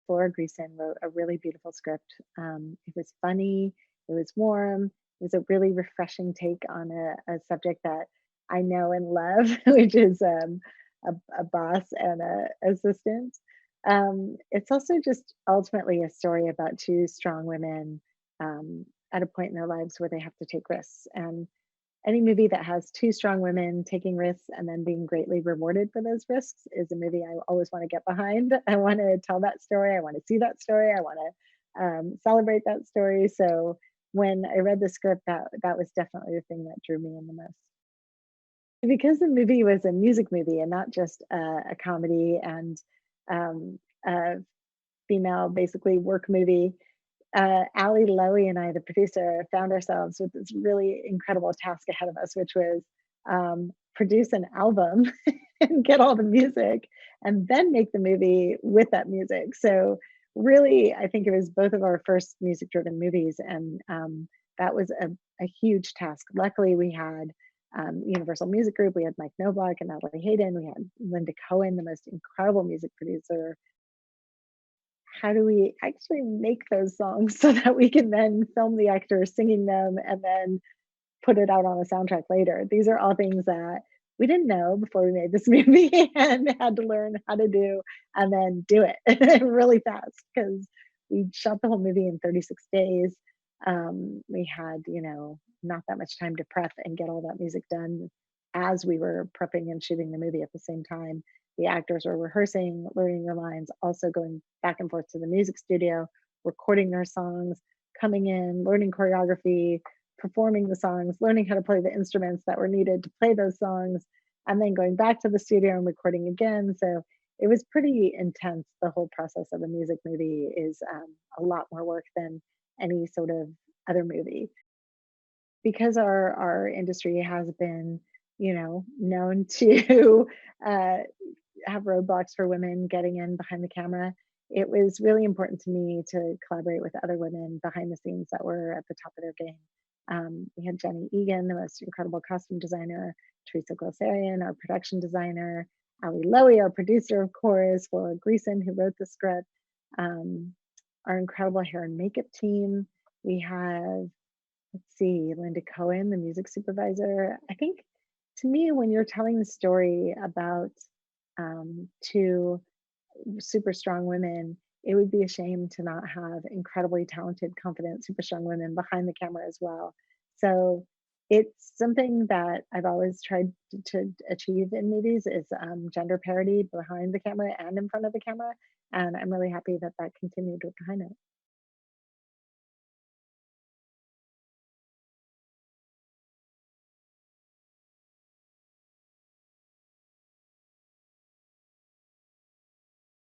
Flora Greason wrote a really beautiful script. It was funny, it was warm, it was a really refreshing take on a subject that I know and love, which is a boss and a assistant. It's also just ultimately a story about two strong women at a point in their lives where they have to take risks. And any movie that has two strong women taking risks and then being greatly rewarded for those risks is a movie I always want to get behind. I want to tell that story. I want to see that story. I want to celebrate that story. So when I read the script, that was definitely the thing that drew me in the most. Because the movie was a music movie and not just a comedy and a female, basically work movie, Ali Lowy and I, the producer, found ourselves with this really incredible task ahead of us, which was produce an album and get all the music and then make the movie with that music. So, really, I think it was both of our first music driven movies, and that was a huge task. Luckily, we had Universal Music Group, we had Mike Noblock and Natalie Hayden, we had Linda Cohen, the most incredible music producer. How do we actually make those songs so that we can then film the actors singing them and then put it out on a soundtrack later? These are all things that we didn't know before we made this movie and had to learn how to do and then do it really fast because we shot the whole movie in 36 days. We had, not that much time to prep and get all that music done as we were prepping and shooting the movie at the same time. The actors were rehearsing, learning their lines, also going back and forth to the music studio, recording their songs, coming in, learning choreography, performing the songs, learning how to play the instruments that were needed to play those songs, and then going back to the studio and recording again. So it was pretty intense. The whole process of a music movie is a lot more work than any sort of other movie. Because our industry has been, known to uh, have roadblocks for women getting in behind the camera, it was really important to me to collaborate with other women behind the scenes that were at the top of their game. We had Jenny Egan, the most incredible costume designer, Teresa Glosarian, our production designer, Ali Lowy, our producer, of course, Laura Greason, who wrote the script, um, our incredible hair and makeup team. We have, let's see, Linda Cohen, the music supervisor. I think to me, when you're telling the story about two super strong women, it would be a shame to not have incredibly talented, confident, super strong women behind the camera as well. So it's something that I've always tried to achieve in movies is gender parity behind the camera and in front of the camera. And I'm really happy that that continued with behind it.